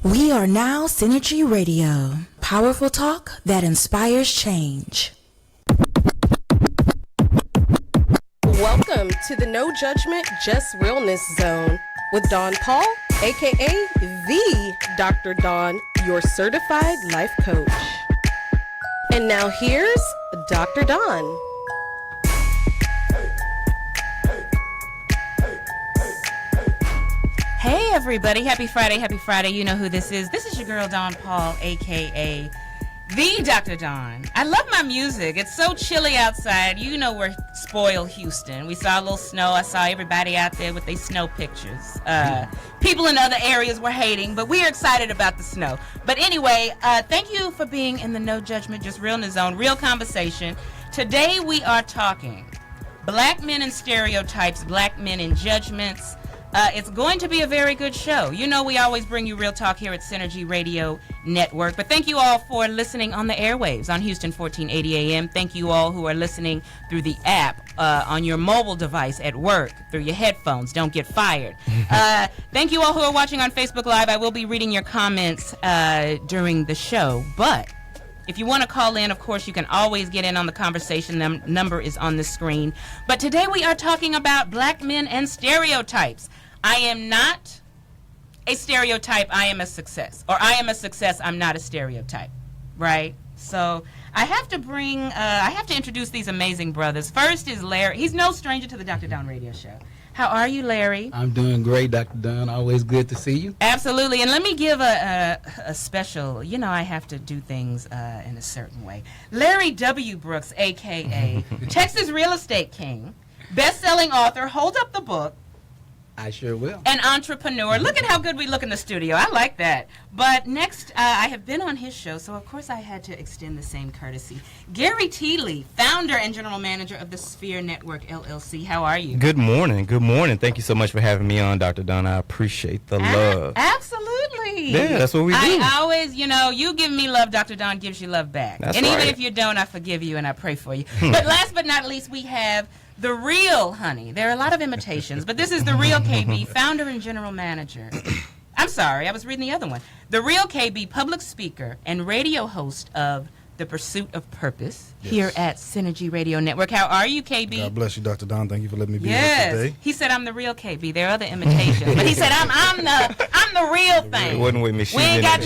We are now Synergy Radio. Powerful talk that inspires change. Welcome to the No Judgment, Just Realness Zone with Dawn Paul, aka the Dr. Dawn, your certified life coach. And now here's Dr. Dawn. Hey everybody, happy Friday. You know who this is. This is your girl Dawn Paul, aka the Dr. Dawn. I love my music. It's so chilly outside. You know we're spoiled Houston. We saw a little snow. I saw everybody out there with their snow pictures. People in other areas were hating, but we are excited about the snow. But anyway, thank you for being in the No Judgment, Just Realness Zone, real conversation. Today we are talking black men and stereotypes, black men and judgments. It's going to be a very good show. You know we always bring you real talk here at Synergy Radio Network. But thank you all for listening on the airwaves on Houston 1480 AM. Thank you all who are listening through the app, on your mobile device at work, through your headphones. Don't get fired. Thank you all who are watching on Facebook Live. I will be reading your comments during the show. But if you want to call in, of course, you can always get in on the conversation. The number is on the screen. But today we are talking about black men and stereotypes. I am not a stereotype, I am a success. Or I am a success, I'm not a stereotype. Right? So I have to introduce these amazing brothers. First is Larry. He's no stranger to the Dr. Dawn radio show. How are you, Larry? I'm doing great, Dr. Dawn. Always good to see you. Absolutely. And let me give a special, I have to do things in a certain way. Larry W. Brooks, a.k.a. Texas Real Estate King, best-selling author, hold up the book. I sure will. An entrepreneur. Look at how good we look in the studio. I like that. But next, I have been on his show, so of course I had to extend the same courtesy. Gary Teeley, founder and general manager of the Sphere Network, LLC. How are you? Good morning. Good morning. Thank you so much for having me on, Dr. Dawn. I appreciate the love. Absolutely. Yeah, that's what we do. I always, you give me love, Dr. Dawn gives you love back. That's and right. Even if you don't, I forgive you and I pray for you. But last but not least, we have the real honey. There are a lot of imitations, but this is the real KB, founder and general manager. I'm sorry, I was reading the other one. The real KB, public speaker and radio host of The Pursuit of Purpose here at Synergy Radio Network. How are you, KB? God bless you, Dr. Dawn. Thank you for letting me be here today. He said I'm the real KB. There are other imitations, but he said I'm the real thing. Wasn't with me. We ain't got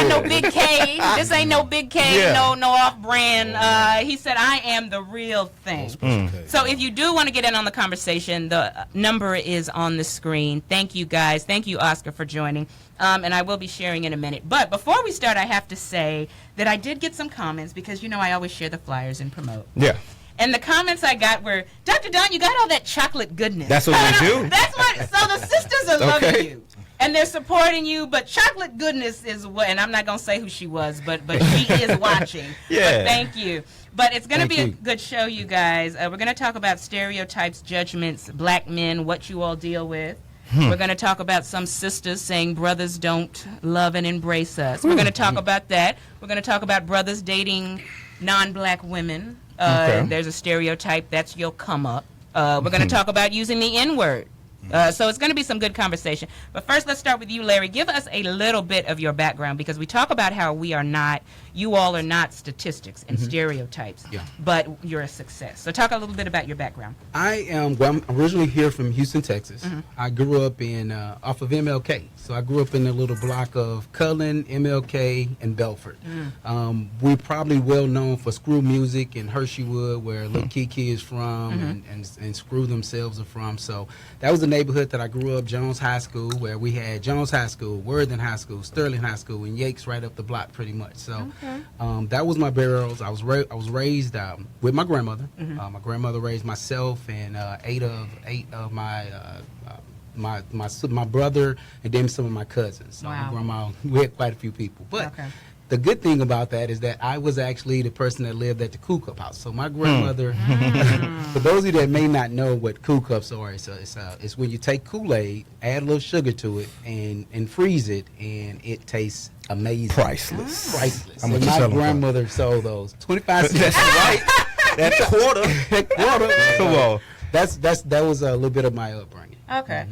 no big K. This ain't no big K. No off brand. He said I am the real thing. So if you do want to get in on the conversation, the number is on the screen. Thank you guys. Thank you, Oscar, for joining. And I will be sharing in a minute. But before we start, I have to say that I did get some comments because I always share the flyers and promote. Yeah. And the comments I got were, Dr. Dawn, you got all that chocolate goodness. That's what we do. That's what. So the sisters are loving you. And they're supporting you, but chocolate goodness is what, and I'm not going to say who she was, but she is watching. Yeah. But thank you. But it's going to be a good show, you guys. We're going to talk about stereotypes, judgments, black men, what you all deal with. We're going to talk about some sisters saying brothers don't love and embrace us. We're going to talk about that. We're going to talk about brothers dating non-black women. There's a stereotype that's your come up. We're going to talk about using the N-word. So it's going to be some good conversation. But first, let's start with you, Larry. Give us a little bit of your background, because we talk about how you all are not statistics and stereotypes, but you're a success. So talk a little bit about your background. I'm originally here from Houston, Texas. I grew up off of MLK. So I grew up in a little block of Cullen, MLK, and Belford. We're probably well known for Screw Music and Hersheywood, where Lil Kiki is from, and Screw themselves are from. So that was the neighborhood that I grew up, Jones High School, where we had Jones High School, Worthing High School, Sterling High School, and Yakes right up the block pretty much. So that was my burials. I was raised with my grandmother. My grandmother raised myself and eight of my brother, and then some of my cousins. So my grandma, we had quite a few people. But the good thing about that is that I was actually the person that lived at the Cool Cup house. So my grandmother, for those of you that may not know what Cool Cups are, it's when you take Kool-Aid, add a little sugar to it, and freeze it, and it tastes amazing. Priceless. And my grandmother sold those 25 cents. That's right. That quarter. Quarter. Come on. That was a little bit of my upbringing. Okay.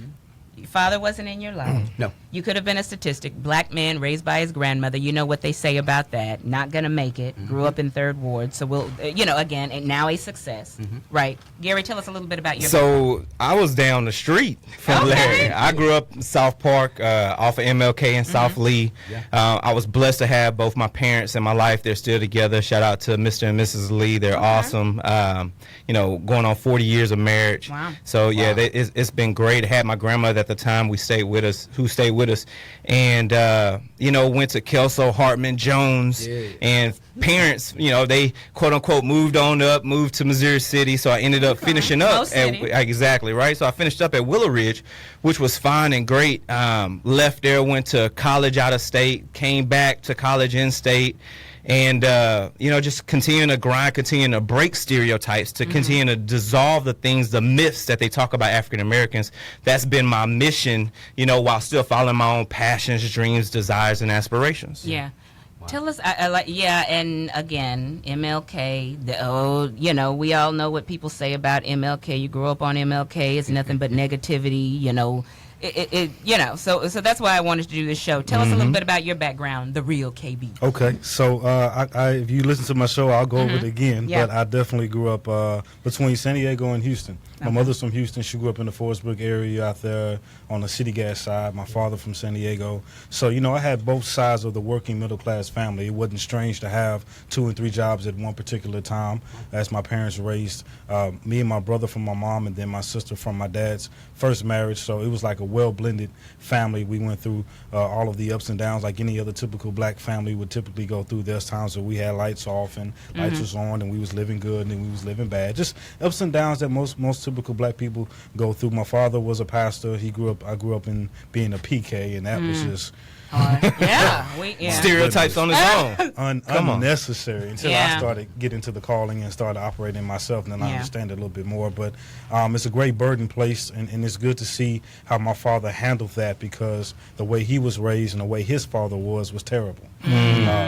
your father wasn't in your life. No. You could have been a statistic. Black man raised by his grandmother. You know what they say about that. Not going to make it. Grew up in Third Ward. So we'll, again, and now a success. Right. Gary, tell us a little bit about your So I was down the street from Larry. I grew up in South Park off of MLK and South Lee. Yeah. I was blessed to have both my parents in my life. They're still together. Shout out to Mr. and Mrs. Lee. They're awesome. Going on 40 years of marriage. Wow. So it's been great. I had my grandmother at the time who stayed with us, and went to Kelso, Hartman, Jones, and parents, they quote unquote moved to Missouri City. So I ended up finishing up exactly right. So I finished up at Willow Ridge, which was fine and great. Left there, went to college out of state, came back to college in state. And, just continuing to grind, continuing to break stereotypes, to continue to dissolve the myths that they talk about African Americans. That's been my mission, while still following my own passions, dreams, desires, and aspirations. Yeah. Wow. Tell us, and again, MLK, we all know what people say about MLK. You grew up on MLK. It's nothing but negativity, so that's why I wanted to do this show. Tell us a little bit about your background, the real KB. Okay, so if you listen to my show, I'll go over it again. Yeah. But I definitely grew up between San Diego and Houston. My mother's from Houston. She grew up in the Forestbrook area out there on the city gas side. My father from San Diego. So, I had both sides of the working middle class family. It wasn't strange to have 2 and 3 jobs at one particular time, as my parents raised me and my brother from my mom, and then my sister from my dad's first marriage. So it was like a well-blended family. We went through all of the ups and downs like any other typical black family would typically go through. There's times where we had lights off and lights was on and we was living good and then we was living bad. Just ups and downs that most typical black people go through. My father was a pastor. I grew up in being a PK, and that was just stereotypes on its own. Unnecessary until I started getting to the calling and started operating myself, and then I understand it a little bit more. But it's a great burden place, and it's good to see how my father handled that, because the way he was raised and the way his father was terrible.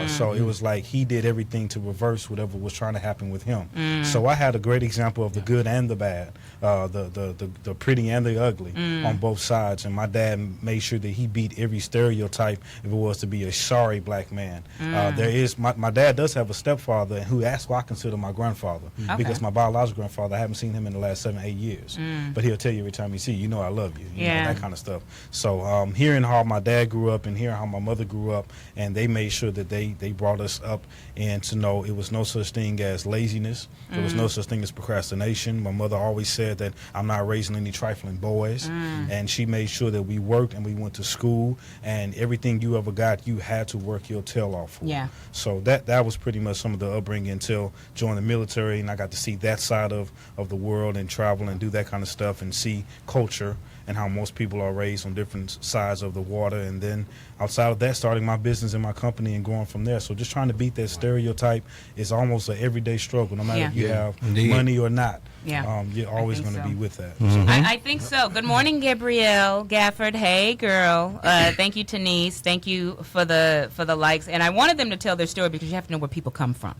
So it was like he did everything to reverse whatever was trying to happen with him. So I had a great example of the good and the bad, the pretty and the ugly on both sides. And my dad made sure that he beat every stereotype if it was to be a sorry black man. My dad does have a stepfather who that's who I consider my grandfather, because my biological grandfather, I haven't seen him in the last 7 or 8 years. But he'll tell you every time you see you, I love you. You know, that kind of stuff. So hearing how my dad grew up and hearing how my mother grew up, and they made sure that they brought us up and to know it was no such thing as laziness. There was no such thing as procrastination. My mother always said that I'm not raising any trifling boys. And she made sure that we worked and we went to school, and everything you ever got, you had to work your tail off for. Yeah. So that was pretty much some of the upbringing until joining the military, and I got to see that side of the world and travel and do that kind of stuff and see culture and how most people are raised on different sides of the water. And then outside of that, starting my business and my company and going from there. So just trying to beat that stereotype is almost an everyday struggle, no matter if you have money or not. You're always going to be with that. I think so. Good morning, Gabrielle Gafford. Hey, girl. Thank you, Denise. Thank you for the likes. And I wanted them to tell their story, because you have to know where people come from.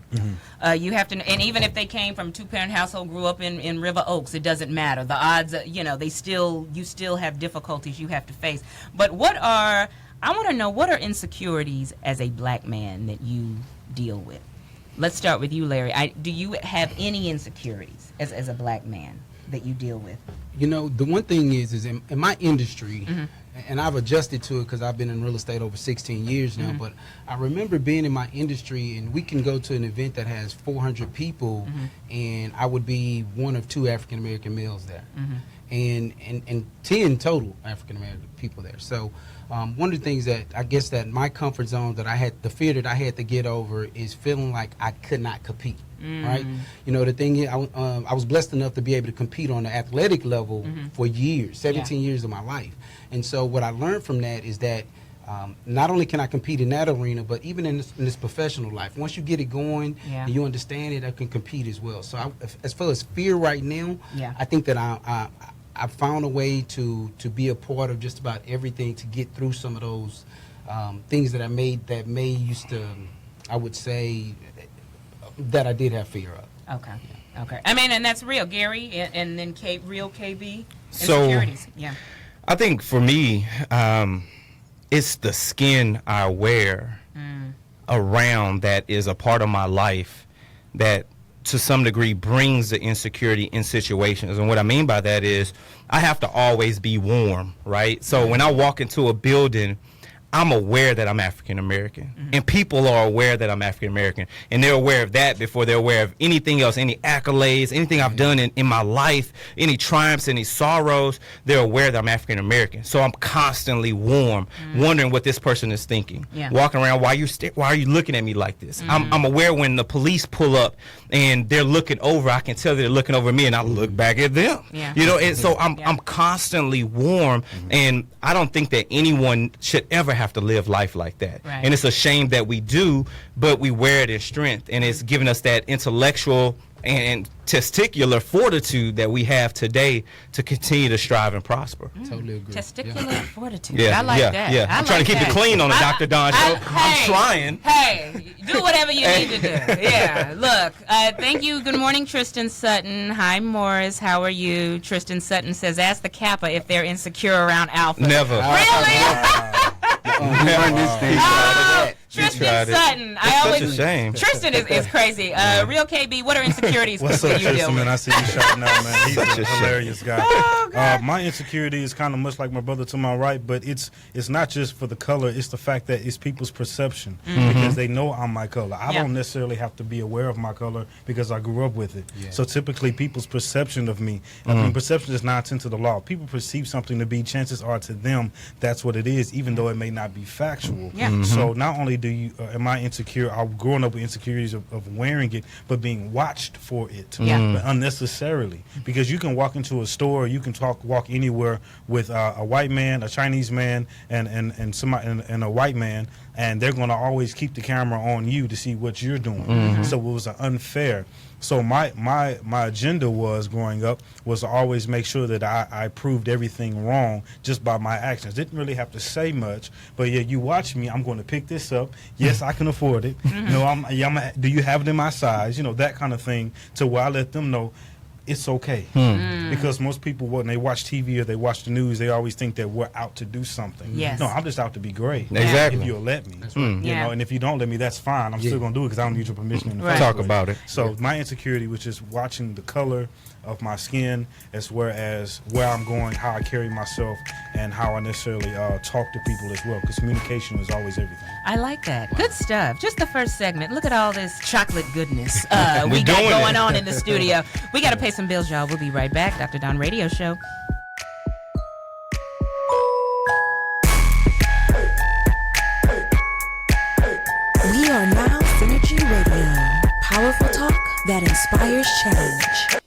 You have to, and even if they came from a 2-parent household, grew up in River Oaks, it doesn't matter. The odds, you still have difficulties you have to face. But I want to know, what are insecurities as a black man that you deal with? Let's start with you, Larry. Do you have any insecurities as a black man that you deal with? The one thing is in my industry, and I've adjusted to it because I've been in real estate over 16 years now, but I remember being in my industry, and we can go to an event that has 400 people, and I would be one of 2 African-American males there, and 10 total African-American people there. So one of the things that I guess that my comfort zone, the fear that I had to get over, is feeling like I could not compete. Right? The thing is, I was blessed enough to be able to compete on the athletic level for years, 17 years of my life. And so what I learned from that is that not only can I compete in that arena, but even in this professional life, once you get it going and you understand it, I can compete as well. So as far as fear right now, I think that I found a way to be a part of just about everything, to get through some of those things that may used to, I would say, that I did have fear of. Okay. I mean, and that's real. Gary, and then real KB, So, insecurities. I think for me, it's the skin I wear around that is a part of my life that to some degree brings the insecurity in situations. And what I mean by that is I have to always be warm, right? So when I walk into a building, I'm aware that I'm African American, and people are aware that I'm African American, and they're aware of that before they're aware of anything else, any accolades, anything I've done in my life, any triumphs, any sorrows. They're aware that I'm African American, so I'm constantly warm, wondering what this person is thinking, walking around. Why are you looking at me like this? I'm aware when the police pull up and they're looking over. I can tell they're looking over me, and I look back at them. You know, and so I'm constantly warm, and I don't think that anyone should ever have to live life like that. Right. And it's a shame that we do, but we wear it as strength, and it's given us that intellectual and testicular fortitude that we have today to continue to strive and prosper. Totally agree. Testicular fortitude. I like that. Yeah. I'm trying to keep it clean on the Dr. Don show. I'm trying. Hey, do whatever you need to do. Yeah. Look, thank you. Good morning, Tristan Sutton. Hi, Morris. How are you? Tristan Sutton says, ask the Kappa if they're insecure around Alpha. Never. Really? Tristan Sutton. Such a shame. Tristan is crazy. Real KB, what are insecurities What's up, you deal Tristan, with? man? I see you shouting out, man. He's Such a a hilarious guy. Oh, God. My insecurity is kind of much like my brother to my right, but it's not just for the color. It's the fact that it's people's perception because they know I'm my color. I don't necessarily have to be aware of my color because I grew up with it. Yeah. So typically people's perception of me, I mean, perception is 9/10 of the law. People perceive something to be, chances are to them that's what it is, even though it may not be factual. Yeah. So not only do you am I insecure, I'm growing up with insecurities of wearing it, but being watched for it but unnecessarily. Because you can walk into a store, you can walk anywhere with a white man, a Chinese man, and somebody and a white man, and they're going to always keep the camera on you to see what you're doing. So it was unfair. So my agenda was growing up was to always make sure that I proved everything wrong just by my actions. Didn't really have to say much, but yeah, you watch me. I'm going to pick this up. Yes, I can afford it. No, do you have it in my size? You know, that kind of thing. To where I let them know it's okay. Because most people, when they watch TV or they watch the news, they always think that we're out to do something. Yes. No, I'm just out to be great. Exactly. If you'll let me. That's right. You know, and if you don't let me, that's fine. I'm still going to do it because I don't need your permission in the first Talk place. about it. So my insecurity was just watching the color of my skin as well as where I'm going, how I carry myself, and how I necessarily talk to people as well, because communication is always everything. I like that. Good stuff. Just the first segment. Look at all this chocolate goodness we got doing going it. on in the studio. We got to pay some bills, y'all. We'll be right back. Dr. Don Radio Show. We are now Synergy Radio. Powerful talk that inspires change.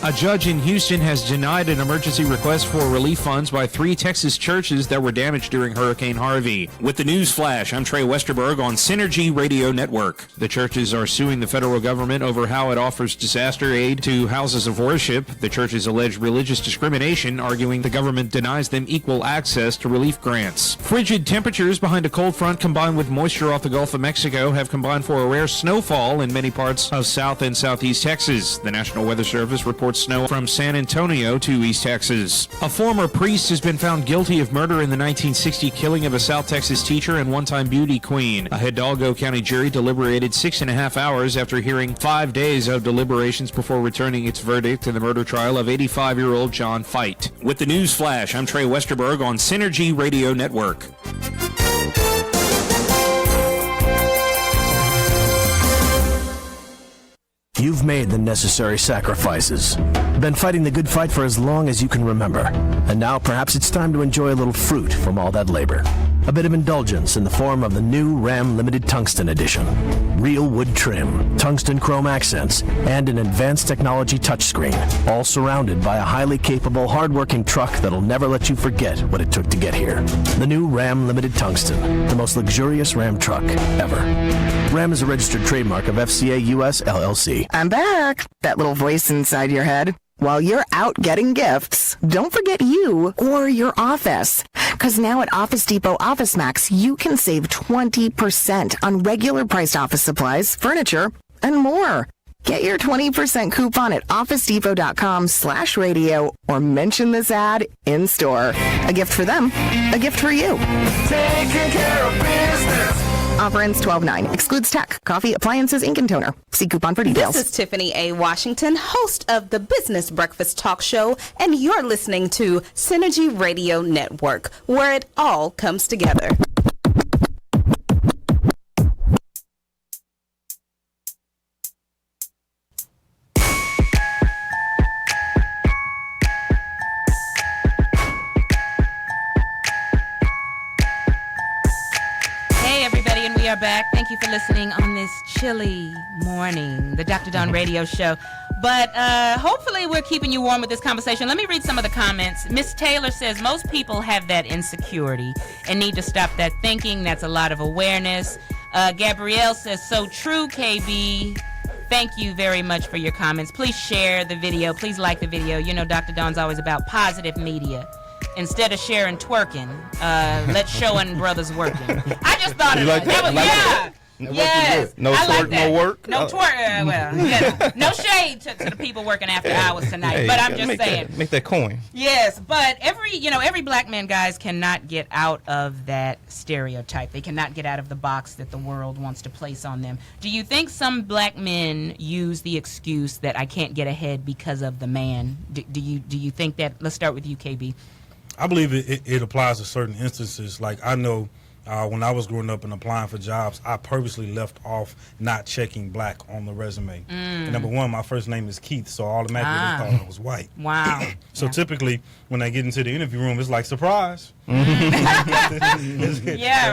A judge in Houston has denied an emergency request for relief funds by 3 Texas churches that were damaged during Hurricane Harvey. With the news flash, I'm Trey Westerberg on Synergy Radio Network. The churches are suing the federal government over how it offers disaster aid to houses of worship. The churches allege religious discrimination, arguing the government denies them equal access to relief grants. Frigid temperatures behind a cold front combined with moisture off the Gulf of Mexico have combined for a rare snowfall in many parts of South and Southeast Texas. The National Weather Service reports snow from San Antonio to East Texas. A former priest has been found guilty of murder in the 1960 killing of a South Texas teacher and one-time beauty queen. A Hidalgo County jury deliberated 6.5 hours after hearing 5 days of deliberations before returning its verdict in the murder trial of 85-year-old John Fite. With the news flash, I'm Trey Westerberg on Synergy Radio Network. You've made the necessary sacrifices, been fighting the good fight for as long as you can remember, and now perhaps it's time to enjoy a little fruit from all that labor. A bit of indulgence in the form of the new Ram Limited Tungsten Edition. Real wood trim, tungsten chrome accents, and an advanced technology touchscreen, all surrounded by a highly capable, hard-working truck that'll never let you forget what it took to get here. The new Ram Limited Tungsten, the most luxurious Ram truck ever. Ram is a registered trademark of FCA US LLC. I'm back. That little voice inside your head. While you're out getting gifts, don't forget you or your office. Because now at Office Depot Office Max, you can save 20% on regular priced office supplies, furniture, and more. Get your 20% coupon at OfficeDepot.com/radio or mention this ad in store. A gift for them, a gift for you. Taking care of business. Offer ends 12/9. Excludes tech, coffee, appliances, ink, and toner. See coupon for details. This is Tiffany A. Washington, host of the Business Breakfast Talk Show, and you're listening to Synergy Radio Network, where it all comes together. Are back. Thank you for listening on this chilly morning, the Dr. Don Radio Show. But hopefully we're keeping you warm with this conversation. Let me read some of the comments. Miss Taylor says most people have that insecurity and need to stop that thinking. That's a lot of awareness. Gabrielle says, so true, KB. Thank you very much for your comments. Please share the video. Please like the video. You know, Dr. Don's always about positive media. Instead of sharing twerking, let's showing brothers working. I just thought of that. Yes. No twerk, no work. No twerk. Well, yeah. No shade to the people working after hours tonight. Hey, but I'm just saying. Make that coin. Yes, but every black man, guys, cannot get out of that stereotype. They cannot get out of the box that the world wants to place on them. Do you think some black men use the excuse that I can't get ahead because of the man? Do you think that? Let's start with you, KB. I believe it applies to certain instances. Like I know when I was growing up and applying for jobs, I purposely left off not checking black on the resume. And number one, my first name is Keith, so automatically they thought I was white. Wow. So typically, when I get into the interview room, it's like, surprise. Yeah,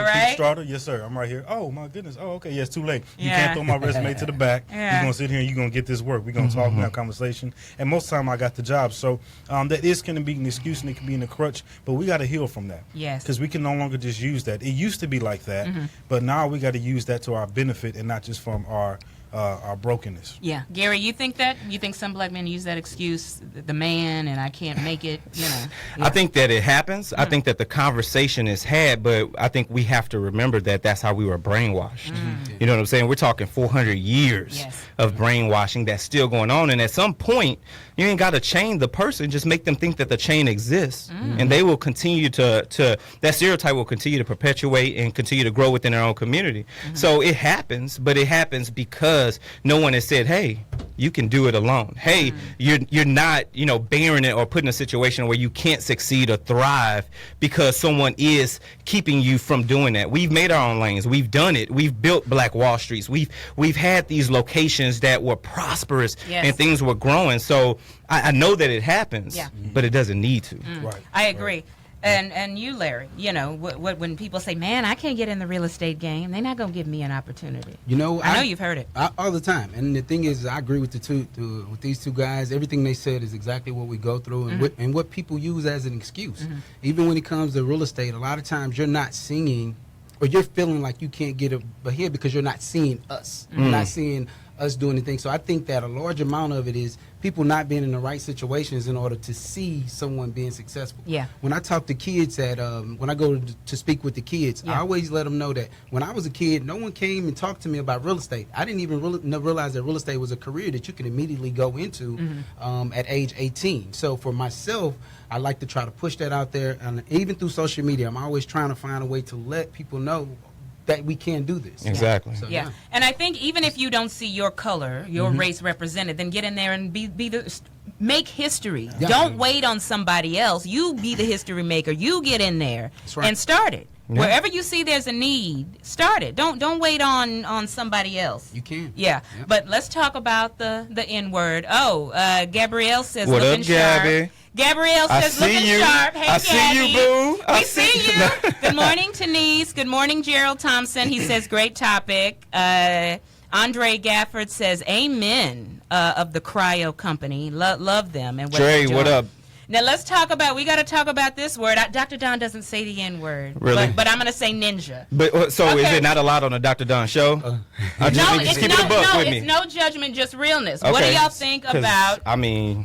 right? Keith Strata? Yes, sir. I'm right here. Oh, my goodness. Oh, okay. Yeah, it's too late. You can't throw my resume to the back. You're going to sit here and you're going to get this work. We're going to talk and have conversation. And most of the time, I got the job. So that is going to be an excuse and it can be in a crutch, but we got to heal from that. Yes. Because we can no longer just use that. It used to be like that, but now we got to use that to our benefit and not just from our brokenness. Yeah. Gary, you think that? You think some black men use that excuse, the man, and I can't make it, you know? Yeah. I think that it happens. I think that the conversation is had, but I think we have to remember that that's how we were brainwashed. You know what I'm saying? We're talking 400 years of brainwashing that's still going on, and at some point, you ain't got to chain the person, just make them think that the chain exists, and they will continue to that stereotype will continue to perpetuate and continue to grow within their own community. So it happens, but it happens because no one has said, hey, you can do it alone. Hey, you're not, bearing it or put in a situation where you can't succeed or thrive because someone is keeping you from doing that. We've made our own lanes. We've done it. We've built Black Wall Streets. We've had these locations that were prosperous and things were growing. So I know that it happens, but it doesn't need to. Right. I agree. And you, Larry, when people say, man, I can't get in the real estate game, they're not going to give me an opportunity. I know you've heard it. All the time. And the thing is, I agree with with these two guys. Everything they said is exactly what we go through and what people use as an excuse. Even when it comes to real estate, a lot of times you're not seeing or you're feeling like you can't get ahead because you're not seeing us. You're not seeing us doing anything. So I think that a large amount of it is people not being in the right situations in order to see someone being successful. Yeah. When I talk to kids when I go to speak with the kids, I always let them know that when I was a kid, no one came and talked to me about real estate. I didn't even realize that real estate was a career that you can immediately go into at age 18. So for myself, I like to try to push that out there. And even through social media, I'm always trying to find a way to let people know that we can do this. Exactly. So, yeah. And I think even if you don't see your color, your race represented, then get in there and make history. Yeah. Don't wait on somebody else. You be the history maker. You get in there and start it. Yeah. Wherever you see there's a need, start it. Don't wait on somebody else. You can. Yeah. Yep. But let's talk about the N-word. Gabrielle says what looking up, Gabby? sharp. Gabrielle says looking sharp. Hey, I see you, boo. We see you. Good morning, Denise. Good morning, Gerald Thompson. He says great topic. Andre Gafford says amen of the Cryo Company. Love them. And Dre, what up? Now we got to talk about this word. Dr. Don doesn't say the N-word. Really? But I'm going to say ninja. But so is it not allowed on the Dr. Don show? It's no judgment, just realness. Okay. What do y'all think about?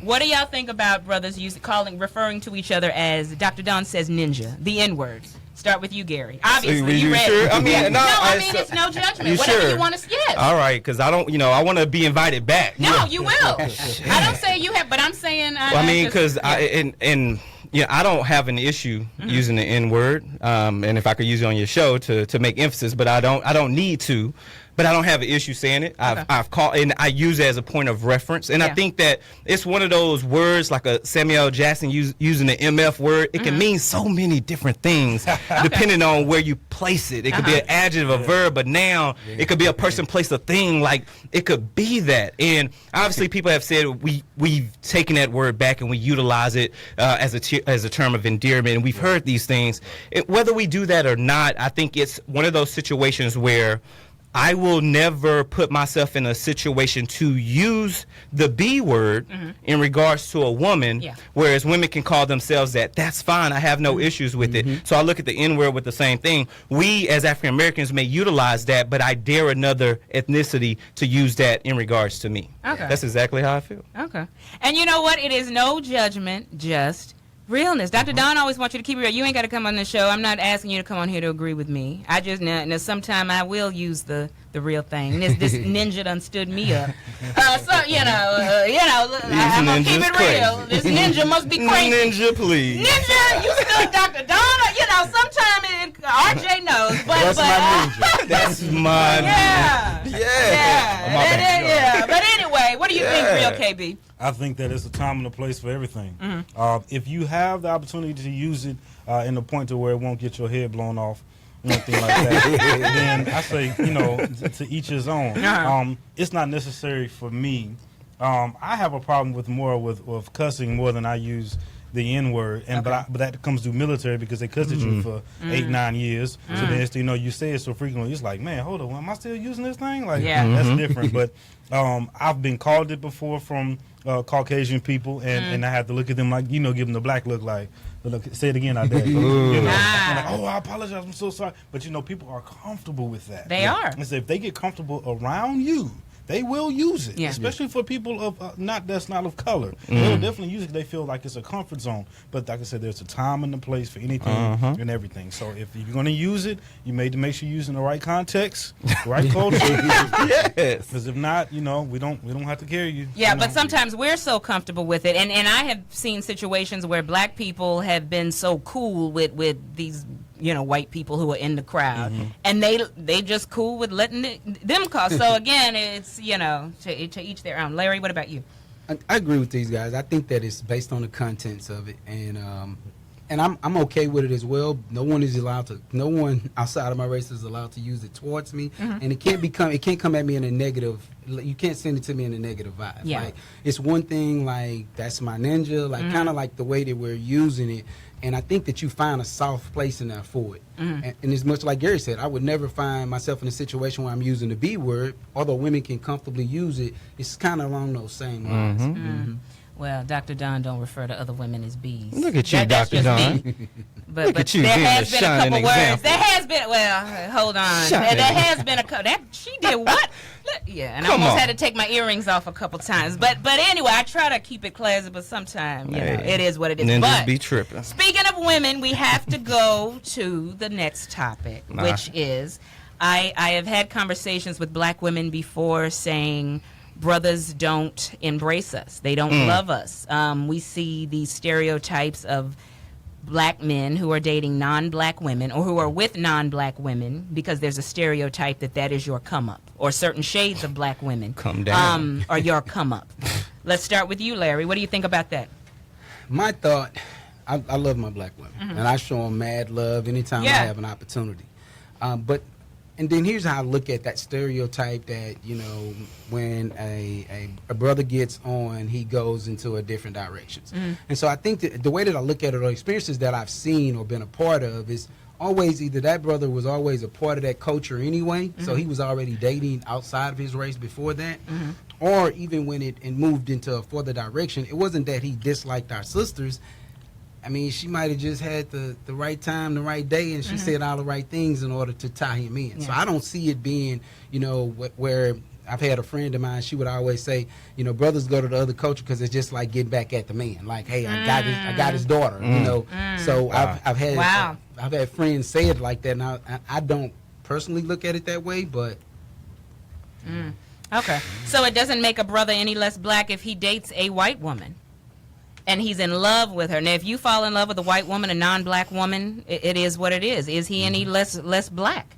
What do y'all think about brothers referring to each other as Dr. Don says ninja, the N-word? Start with you, Gary. Obviously, you you ready. sure? I mean, I mean, it's no judgment. You Whatever sure? you want to, yes. All right, because I don't, I want to be invited back. No, you will. I don't say you have, but I'm saying. I mean, because I don't have an issue using the N word, and if I could use it on your show to make emphasis, but I don't need to. But I don't have an issue saying it. I've called, and I use it as a point of reference. And I think that it's one of those words like a Samuel Jackson using the MF word. It can mean so many different things depending on where you place it. It could be an adjective, a verb, but now it could be a person, place, a thing. Like it could be that. And obviously, people have said we've taken that word back and we utilize it as a term of endearment. And we've heard these things. Whether we do that or not, I think it's one of those situations where I will never put myself in a situation to use the B word in regards to a woman, whereas women can call themselves that. That's fine. I have no issues with it. So I look at the N word with the same thing. We, as African Americans, may utilize that, but I dare another ethnicity to use that in regards to me. Okay. That's exactly how I feel. Okay. And you know what? It is no judgment, just realness. Dr. Don always wants you to keep it real. You ain't got to come on the show. I'm not asking you to come on here to agree with me. I just now sometime I will use the real thing. This ninja done stood me up. So I'm gonna keep it real. This ninja must be crazy. Ninja, please. Ninja, you stood Dr. Don. Sometime RJ knows, but That's my ninja. That's my yeah. But anyway, what do you think, real KB? I think that it's a time and a place for everything. If you have the opportunity to use it in a point to where it won't get your head blown off, anything like that, then I say, to each his own. It's not necessary for me. I have a problem with cussing more than I use the N word, but that comes through military because they cussed at you for 8-9 years. So then, you say it so frequently, it's like, man, hold on, am I still using this thing? Like, that's different. But I've been called it before from Caucasian people, and I have to look at them like, give them the black look, like, look, say it again, I dare you. Like, oh, I apologize, I'm so sorry. But people are comfortable with that. They are. And so if they get comfortable around you, they will use it, especially for people of that's not of color. They'll definitely use it. They feel like it's a comfort zone. But like I said, there's a time and a place for anything and everything. So if you're going to use it, you made to make sure you use it in the right context, the right culture. Yes. Because if not, we don't have to carry you. Yeah, but sometimes we're so comfortable with it, and I have seen situations where black people have been so cool with these white people who are in the crowd, and they just cool with letting them call. So again, it's to each their own. Larry, what about you? I agree with these guys. I think that it's based on the contents of it, and I'm okay with it as well. No one outside of my race is allowed to use it towards me, and it can't come at me in a negative. You can't send it to me in a negative vibe. Yeah. Like, it's one thing, like, that's my ninja, like kind of like the way that we're using it. And I think that you find a soft place in there for it. And as much like Gary said, I would never find myself in a situation where I'm using the B word, although women can comfortably use it. It's kind of along those same lines. Well, Dr. Don don't refer to other women as bees. Look at you, Dr. Don. But at you there being has a been a shining couple words. example. There has been. Well, hold on. Shining. There has been a couple. She did what? Yeah, and I Come almost on. had to take my earrings off a couple times. But anyway, I try to keep it classy. But sometimes it is what it is. Ninjas But be tripping. speaking of women, we have to go to the next topic, which is I have had conversations with black women before saying brothers don't embrace us. They don't love us. We see these stereotypes of black men who are dating non-black women or who are with non-black women because there's a stereotype that is your come-up, or certain shades of black women Come down. are your come-up. Let's start with you, Larry. What do you think about that? My thought, I love my black women, and I show them mad love anytime I have an opportunity. And then here's how I look at that stereotype that, when a brother gets on, he goes into a different directions. And so I think that the way that I look at it, or experiences that I've seen or been a part of, is always either that brother was always a part of that culture anyway, so he was already dating outside of his race before that, or even when it moved into a further direction, it wasn't that he disliked our sisters. I mean, she might have just had the right time, the right day, and she said all the right things in order to tie him in. So I don't see it being, where I've had a friend of mine. She would always say, you know, brothers go to the other culture because it's just like getting back at the man. Like, hey, I got his daughter. You know, so I've had friends say it like that, and I don't personally look at it that way, but. Okay, so it doesn't make a brother any less black if he dates a white woman and he's in love with her. Now, if you fall in love with a white woman, a non-black woman, it is what it is. Is he any less black?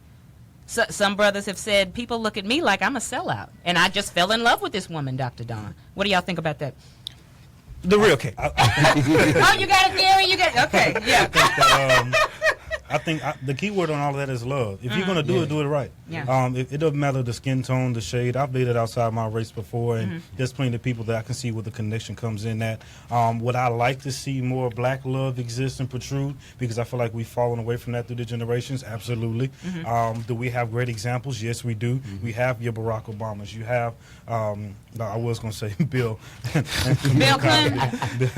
So, some brothers have said, people look at me like I'm a sellout, and I just fell in love with this woman, Dr. Don. What do y'all think about that? The real case. Oh, you got it, Gary? You got it? Okay, yeah. I think the key word on all of that is love. If you're going to do it right. Yeah. It doesn't matter the skin tone, the shade. I've dated outside my race before, and there's plenty of people that I can see where the connection comes in at. Would I like to see more black love exist and protrude? Because I feel like we've fallen away from that through the generations. Absolutely. Do we have great examples? Yes, we do. We have your Barack Obamas. You have, I was going to say Bill. And Bill Clinton?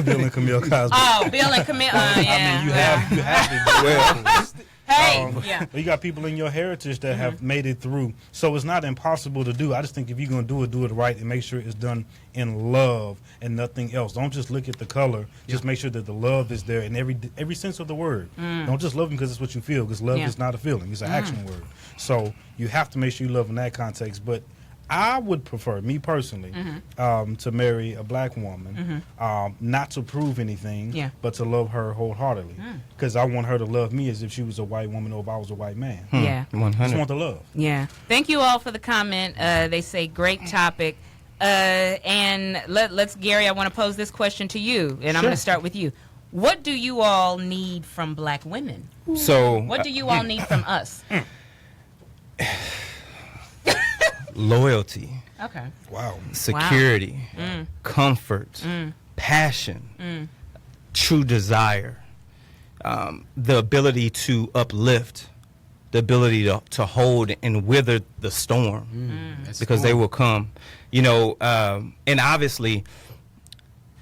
Bill and Camille Cosby. Oh, Bill and Camille. I mean, you have it. Hey, you got people in your heritage that have made it through, so it's not impossible to do. I just think if you're going to do it right, and make sure it's done in love and nothing else. Don't just look at the color. Just make sure that the love is there in every sense of the word. Don't just love them because it's what you feel, because love is not a feeling; it's an action word. So you have to make sure you love in that context. But I would prefer, me personally, to marry a black woman, not to prove anything, but to love her wholeheartedly. Because I want her to love me as if she was a white woman or if I was a white man. Yeah. 100. I just want the love. Yeah. Thank you all for the comment. They say great topic. And let's, Gary, I want to pose this question to you, and I'm going to start with you. What do you all need from black women? So, what do you all need from us? Loyalty. Okay. Wow. Security. Comfort. Passion. True desire. The ability to uplift. The ability to hold and wither the storm. Because they will come. You know, and obviously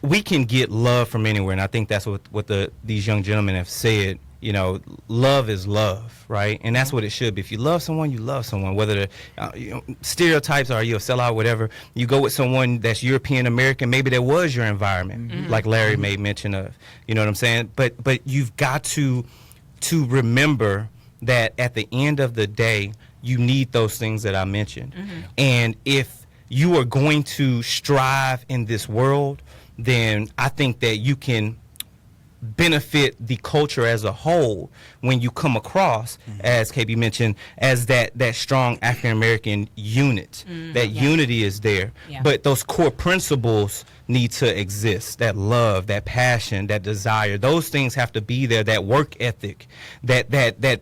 we can get love from anywhere, and I think that's what these young gentlemen have said. You know, love is love, right? And that's what it should be. If you love someone, you love someone. Whether the stereotypes are you a sellout, whatever. You go with someone that's European American. Maybe that was your environment, like Larry made mention of. You know what I'm saying? But you've got to remember that at the end of the day, you need those things that I mentioned. And if you are going to strive in this world, then I think that you can benefit the culture as a whole when you come across, as KB mentioned, as that strong African American unit. That unity is there, but those core principles need to exist. That love, that passion, that desire, those things have to be there. That work ethic, that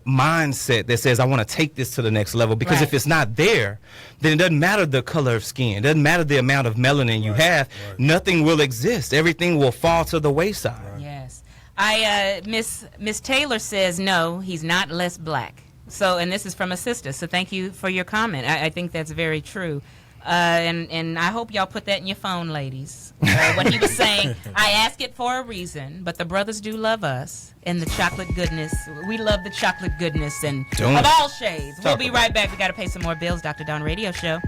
mindset that says I want to take this to the next level. Because if it's not there, then it doesn't matter the color of skin, it doesn't matter the amount of melanin you have. Nothing will exist. Everything will fall to the wayside. Miss Taylor says no, he's not less black. So, and this is from a sister. So, thank you for your comment. I think that's very true. And I hope y'all put that in your phone, ladies. What he was saying, I ask it for a reason, but the brothers do love us and the chocolate goodness. We love the chocolate goodness and of all shades. We'll be right back. We got to pay some more bills. Dr. Don Radio Show.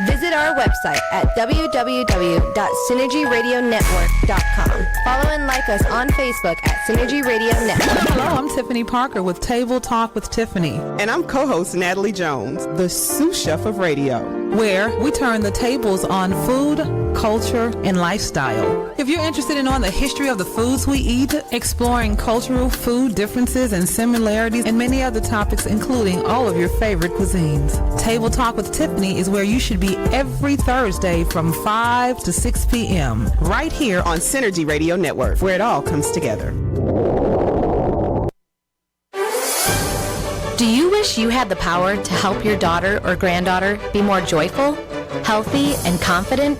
Visit our website at www.synergyradionetwork.com. Follow and like us on Facebook at Synergy Radio Network. Hello, I'm Tiffany Parker with Table Talk with Tiffany. And I'm co-host Natalie Jones, the sous chef of radio, where we turn the tables on food, culture, and lifestyle. If you're interested in knowing the history of the foods we eat, exploring cultural food differences and similarities, and many other topics, including all of your favorite cuisines, Table Talk with Tiffany is where you should be every Thursday from 5 to 6 p.m. right here on Synergy Radio Network, where it all comes together. Do you wish you had the power to help your daughter or granddaughter be more joyful, healthy, and confident?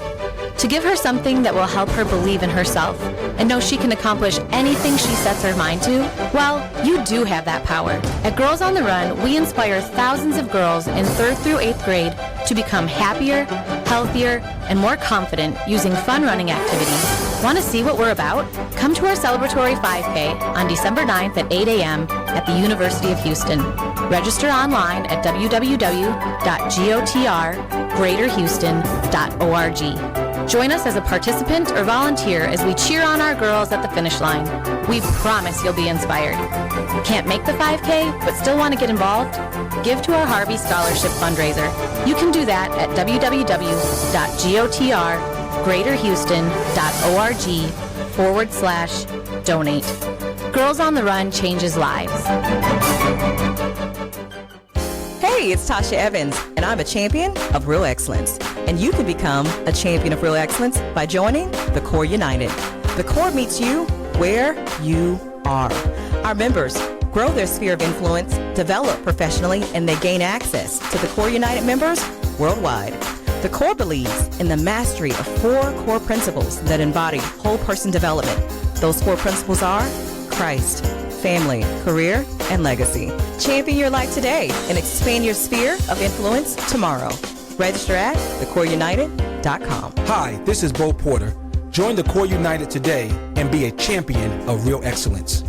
To give her something that will help her believe in herself and know she can accomplish anything she sets her mind to? Well, you do have that power. At Girls on the Run, we inspire thousands of girls in 3rd through 8th grade to become happier, healthier, and more confident using fun running activities. Want to see what we're about? Come to our celebratory 5K on December 9th at 8 a.m. at the University of Houston. Register online at www.gotrgreaterhouston.org. Join us as a participant or volunteer as we cheer on our girls at the finish line. We promise you'll be inspired. Can't make the 5K, but still want to get involved? Give to our Harvey Scholarship fundraiser. You can do that at www.gotrgreaterhouston.org/donate. Girls on the Run changes lives. Hey, it's Tasha Evans, and I'm a champion of Real Excellence. And you can become a champion of Real Excellence by joining the Core United. The Core meets you where you are. Our members grow their sphere of influence, develop professionally, and they gain access to the Core United members worldwide. The Core believes in the mastery of 4 core principles that embody whole person development. Those 4 principles are Christ, family, career, and legacy. Champion your life today and expand your sphere of influence tomorrow. Register at thecoreunited.com. Hi, this is Bo Porter. Join the Core United today and be a champion of real excellence.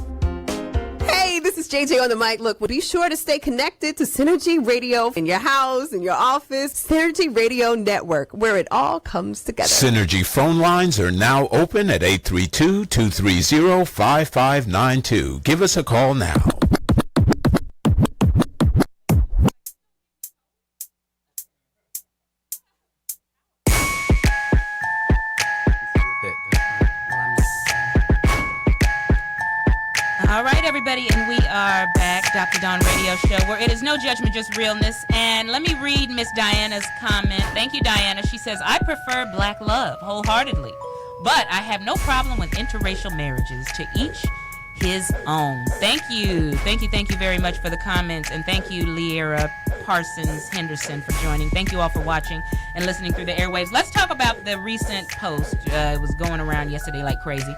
Hey, this is JJ on the mic. Look, be sure to stay connected to Synergy Radio in your house, in your office. Synergy Radio Network, where it all comes together. Synergy phone lines are now open at 832-230-5592. Give us a call now. All right, everybody, and we are back, Dr. Dawn Radio Show, where it is no judgment, just realness. And let me read Miss Diana's comment. Thank you, Diana. She says, I prefer black love wholeheartedly, but I have no problem with interracial marriages. To each his own. Thank you. Thank you very much for the comments. And thank you, Liera Parsons Henderson, for joining. Thank you all for watching and listening through the airwaves. Let's talk about the recent post. It was going around yesterday like crazy.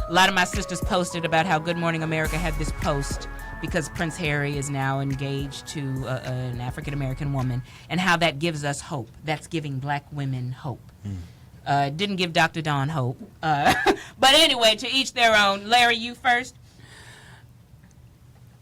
A lot of my sisters posted about how Good Morning America had this post because Prince Harry is now engaged to an African-American woman, and how that gives us hope. That's giving black women hope. Didn't give Dr. Dawn hope. But anyway, to each their own. Larry, you first.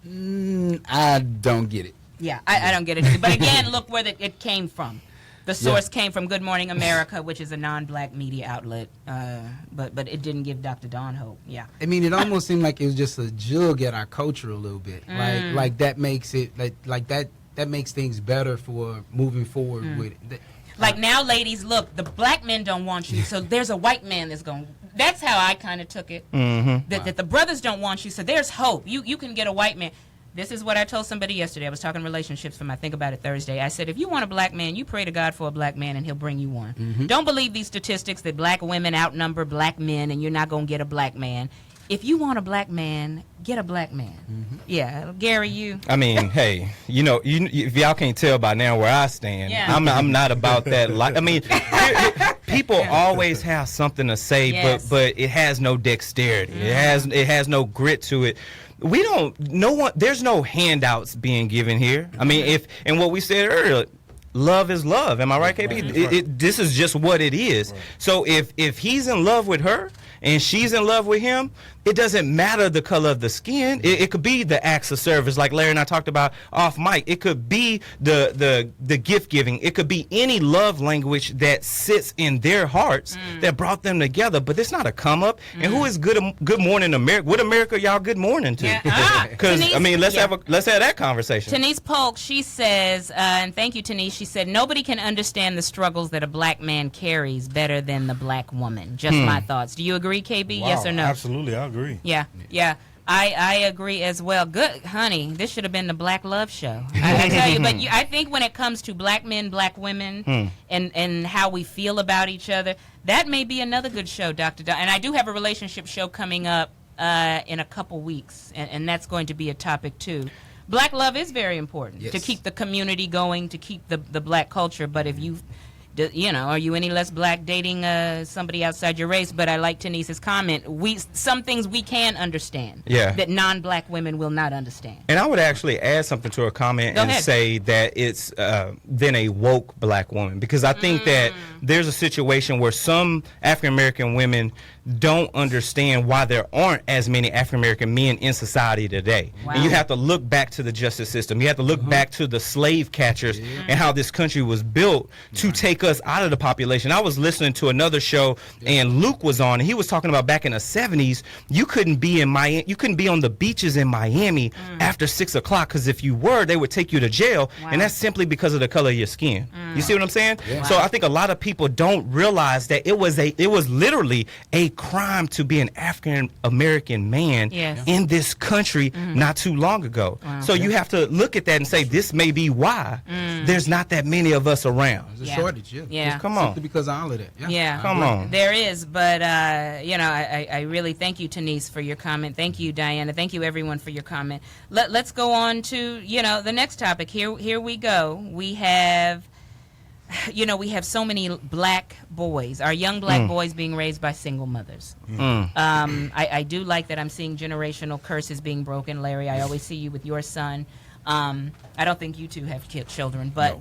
I don't get it. Yeah, I don't get it either. But again, look where it came from. The source came from Good Morning America, which is a non-black media outlet. But it didn't give Dr. Dawn hope. Yeah. I mean, it almost seemed like it was just a jug at our culture a little bit. Like that makes it like that makes things better for moving forward with it. Like now, ladies, look, the black men don't want you, so there's a white man that's going. That's how I kind of took it. That the brothers don't want you, so there's hope. You can get a white man. This is what I told somebody yesterday. I was talking relationships for my Think About It Thursday. I said, if you want a black man, you pray to God for a black man, and he'll bring you one. Don't believe these statistics that black women outnumber black men, and you're not going to get a black man. If you want a black man, get a black man. Yeah, Gary, you. I mean, hey, if y'all can't tell by now where I stand, I'm not about that. I mean, people always have something to say, but it has no dexterity. It has no grit to it. There's no handouts being given here. I mean, and what we said earlier, love is love. Am I right, KB? This is just what it is. Right. So if he's in love with her and she's in love with him, it doesn't matter the color of the skin. It could be the acts of service, like Larry and I talked about off mic. It could be the gift giving. It could be any love language that sits in their hearts that brought them together. But it's not a come up. And who is Good Morning America? What America y'all good morning to? Because I mean, let's have that conversation. Tanise Polk, she says, and thank you, Tanise. She said nobody can understand the struggles that a black man carries better than the black woman. Just my thoughts. Do you agree, KB? Wow, yes or no? Absolutely, I agree. Yeah. I agree as well. Good, honey. This should have been the Black Love Show. I tell you, but I think when it comes to black men, black women, and how we feel about each other, that may be another good show, Dr. Don. And I do have a relationship show coming up in a couple weeks, and that's going to be a topic too. Black love is very important to keep the community going, to keep the black culture. But if you Are you any less black dating somebody outside your race? But I like Tanice's comment. Some things we can understand that non-black women will not understand. And I would actually add something to her comment say that it's then a woke black woman, because I think that there's a situation where some African American women don't understand why there aren't as many African American men in society today. Wow. And you have to look back to the justice system. You have to look back to the slave catchers and how this country was built to take us out of the population. I was listening to another show and Luke was on, and he was talking about back in the 70s, you couldn't be in Miami, you couldn't be on the beaches in Miami after 6 o'clock, because if you were, they would take you to jail. And that's simply because of the color of your skin. You see what I'm saying? So I think a lot of people don't realize that it was literally a crime to be an African American man in this country not too long ago. So you have to look at that and say, this may be why there's not that many of us around. There's a shortage, Just come on. Simply because of all of that. Come on. There is, but I really thank you, Tanise, for your comment. Thank you, Diana. Thank you, everyone, for your comment. Let's go on to the next topic. Here we go. We have so many black boys, our young black boys being raised by single mothers. I do like that I'm seeing generational curses being broken. Larry, I always see you with your son. I don't think you two have children, but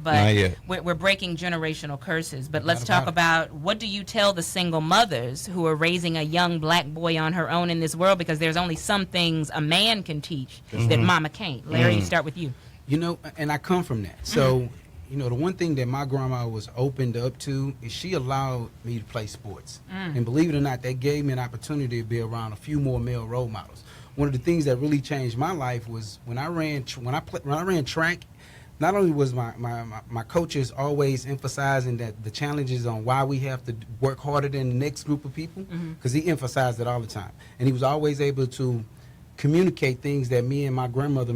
we're breaking generational curses. But let's talk about, what do you tell the single mothers who are raising a young black boy on her own in this world? Because there's only some things a man can teach that mama can't. Larry, start with you. And I come from that. So, the one thing that my grandma was opened up to is she allowed me to play sports. And believe it or not, that gave me an opportunity to be around a few more male role models. One of the things that really changed my life was when I ran track. Not only was my coaches always emphasizing that the challenges on why we have to work harder than the next group of people, because he emphasized it all the time, and he was always able to communicate things that me and my grandmother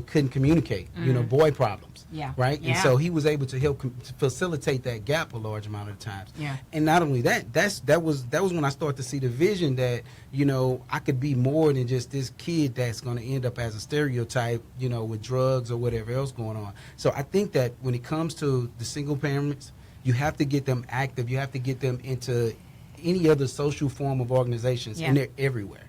couldn't communicate. Boy problems. Right. And so he was able to help to facilitate that gap a large amount of times. And not only that, that was when I started to see the vision that I could be more than just this kid that's going to end up as a stereotype, with drugs or whatever else going on. So I think that when it comes to the single parents, you have to get them active. You have to get them into any other social form of organizations, and they're everywhere.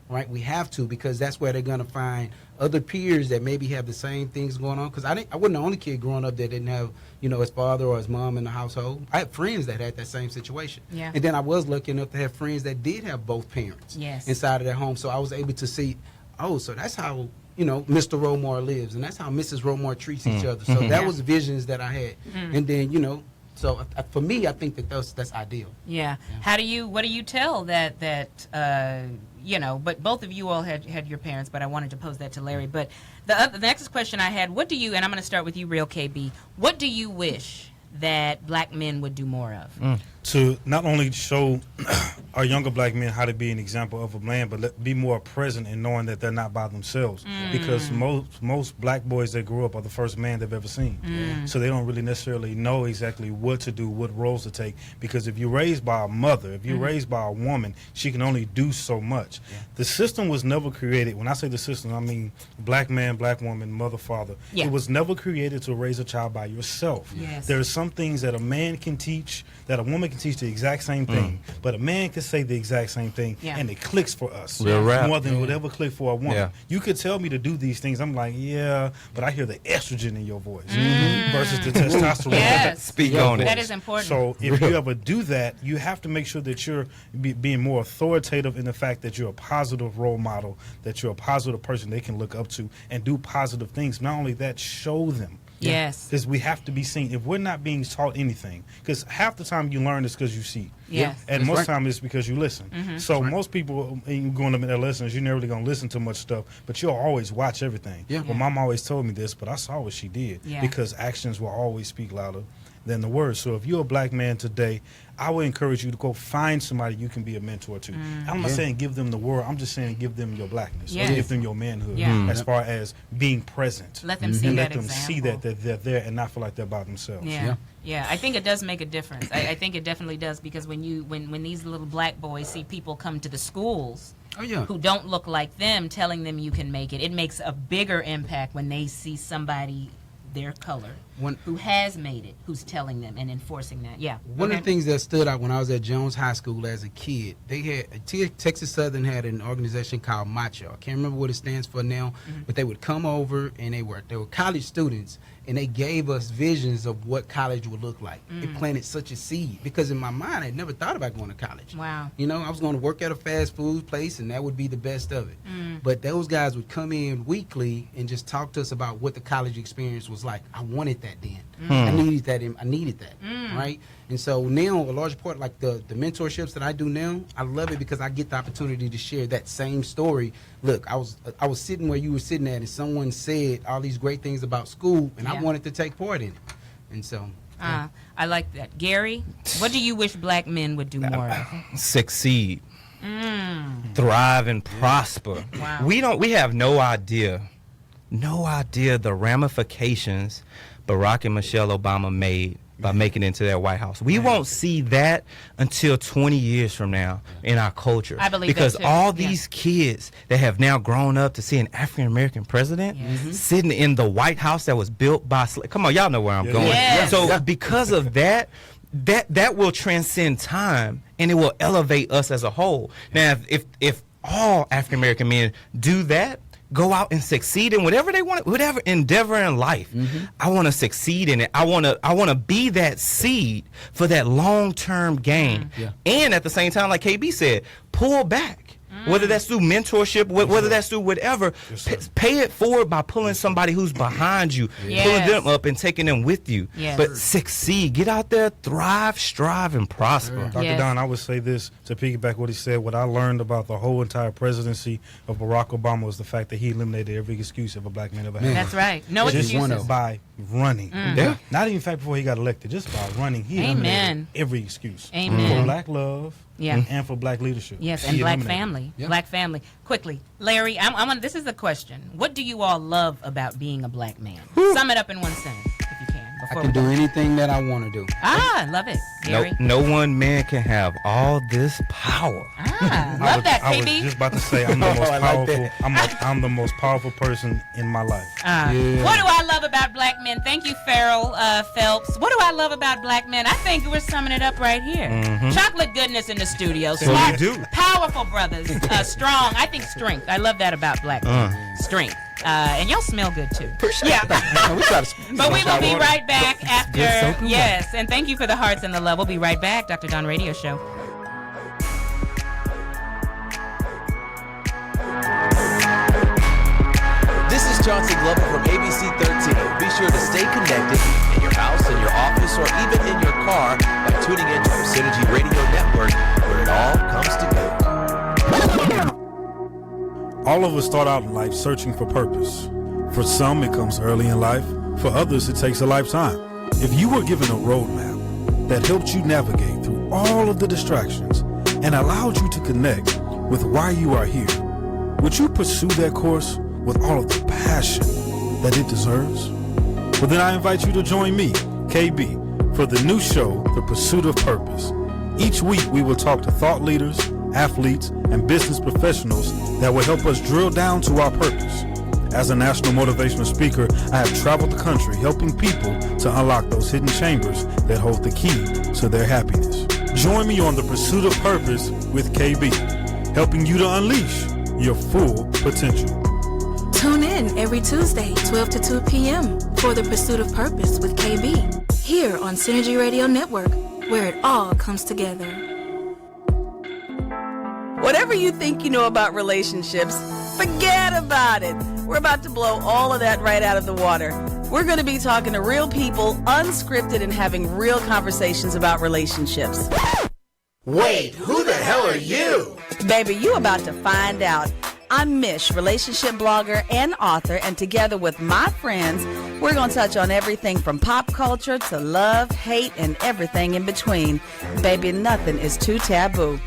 Right, we have to, because that's where they're going to find other peers that maybe have the same things going on. Because I wasn't the only kid growing up that didn't have his father or his mom in the household. I had friends that had that same situation. And then I was lucky enough to have friends that did have both parents inside of their home. So I was able to see, so that's how Mr. Romar lives, and that's how Mrs. Romar treats each other. So that was visions that I had. And then so for me, I think that's ideal. What do you tell that but both of you all had your parents, but I wanted to pose that to Larry. But the next question I had, what do you, and I'm going to start with you, Real KB, what do you wish that black men would do more of? To not only show our younger black men how to be an example of a man, but be more present in knowing that they're not by themselves. Because most black boys that grew up are the first man they've ever seen. So they don't really necessarily know exactly what to do, what roles to take. Because if you're raised by a mother, if you're raised by a woman, she can only do so much. The system was never created. When I say the system, I mean black man, black woman, mother, father. It was never created to raise a child by yourself. There are some things that a man can teach, that a woman can teach the exact same thing, but a man can say the exact same thing, and it clicks for us more than would ever click for a woman. You could tell me to do these things, I'm like, but I hear the estrogen in your voice versus the testosterone. Speak on it. That is important. So if you ever do that, you have to make sure that you're being more authoritative in the fact that you're a positive role model, that you're a positive person they can look up to and do positive things. Not only that, show them. Because we have to be seen. If we're not being taught anything, because half the time you learn is because you see. And most time it's because you listen. So most people, going to their listeners, you're never really going to listen to much stuff, but you'll always watch everything. Well, Mom always told me this, but I saw what she did. Because actions will always speak louder than the words. So if you're a black man today, I would encourage you to go find somebody you can be a mentor to. I'm not saying give them the world. I'm just saying give them your blackness. Or give them your manhood as far as being present. Let them see that example. See that they're there and not feel like they're by themselves. I think it does make a difference. I think it definitely does, because when these little black boys see people come to the schools who don't look like them telling them you can make it, it makes a bigger impact when they see somebody their color, who has made it, who's telling them and enforcing that. Yeah. One of the things that stood out when I was at Jones High School as a kid, they had Texas Southern had an organization called Macho. I can't remember what it stands for now, but they would come over and they were college students, and they gave us visions of what college would look like. It planted such a seed because in my mind, I had never thought about going to college. Wow. You know, I was going to work at a fast food place, and that would be the best of it. But those guys would come in weekly and just talk to us about what the college experience was like. I wanted that then. I needed that. Right? And so now a large part, like the mentorships that I do now, I love it because I get the opportunity to share that same story. Look, I was sitting where you were sitting at, and someone said all these great things about school, and I wanted to take part in it. And so I like that. Gary, what do you wish black men would do more of? Succeed, thrive, and prosper. Wow. We have no idea the ramifications Barack and Michelle Obama made by making it into that White House. We won't see that until 20 years from now in our culture. I believe because that too. all these kids that have now grown up to see an African American president sitting in the White House that was built by come on, y'all know where I'm going. Yes. So because of that will transcend time, and it will elevate us as a whole. Now, if all African American men do that, go out and succeed in whatever they want, whatever endeavor in life. I want to succeed in it. I want to be that seed for that long-term gain. And at the same time, like KB said, pull back. Whether that's through mentorship, whether that's through whatever, pay it forward by pulling somebody who's behind you, pulling them up and taking them with you. But succeed. Get out there, thrive, strive, and prosper. Dr. Don, I would say this to piggyback what he said. What I learned about the whole entire presidency of Barack Obama was the fact that he eliminated every excuse of a black man ever had. That's right. No excuses. By running. Not even in fact before he got elected, just by running. He eliminated every excuse. For black love. And for black leadership. Yes, and black family. Black family. Quickly, Larry, this is the question. What do you all love about being a black man? Sum it up in one sentence, if you can. I can do anything that I want to do. I love it. Gary? No one man can have all this power. Love that, KB. I was just about to say I'm the most powerful. I'm the most powerful person in my life. What do I love about black men? Thank you, Farrell Phelps. What do I love about black men? I think we're summing it up right here. Chocolate goodness in the studio. Smart, powerful brothers. Strong. I think strength. I love that about black men. Strength. And y'all smell good too. But we will be right back after. Yes, and thank you for the hearts and the love. We'll be right back. Dr. Don Radio Show. This is Chauncey Glover from ABC 13. Be sure to stay connected in your house, in your office, or even in your car by tuning into the Synergy Radio Network, where it all comes together. All of us start out in life searching for purpose. For some, it comes early in life. For others, it takes a lifetime. If you were given a roadmap that helped you navigate through all of the distractions and allowed you to connect with why you are here, would you pursue that course with all of the passion that it deserves? Well, then I invite you to join me, KB, for the new show, The Pursuit of Purpose. Each week, we will talk to thought leaders, athletes, and business professionals that will help us drill down to our purpose. As a national motivational speaker, I have traveled the country helping people to unlock those hidden chambers that hold the key to their happiness. Join me on The Pursuit of Purpose with KB, helping you to unleash your full potential. Tune in every Tuesday, 12 to 2 p.m. for The Pursuit of Purpose with KB, here on Synergy Radio Network, where it all comes together. Whatever you think you know about relationships, forget about it. We're about to blow all of that right out of the water. We're going to be talking to real people, unscripted, and having real conversations about relationships. Wait, who the hell are you? Baby, you about to find out. I'm Mish, relationship blogger and author, and together with my friends, we're going to touch on everything from pop culture to love, hate, and everything in between. Baby, nothing is too taboo.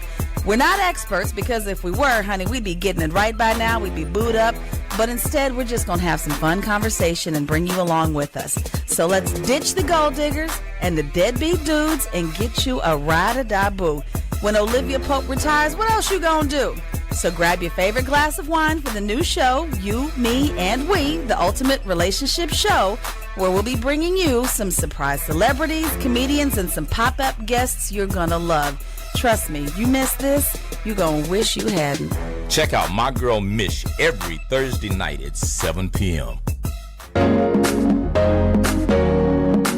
We're not experts because if we were, honey, we'd be getting it right by now. We'd be booed up. But instead, we're just going to have some fun conversation and bring you along with us. So let's ditch the gold diggers and the deadbeat dudes and get you a ride-or-die boo. When Olivia Pope retires, what else you gonna do? So grab your favorite glass of wine for the new show, You, Me, and We, the ultimate relationship show, where we'll be bringing you some surprise celebrities, comedians, and some pop-up guests you're gonna love. Trust me, you missed this, you're gonna wish you hadn't. Check out My Girl Mish every Thursday night at 7 p.m.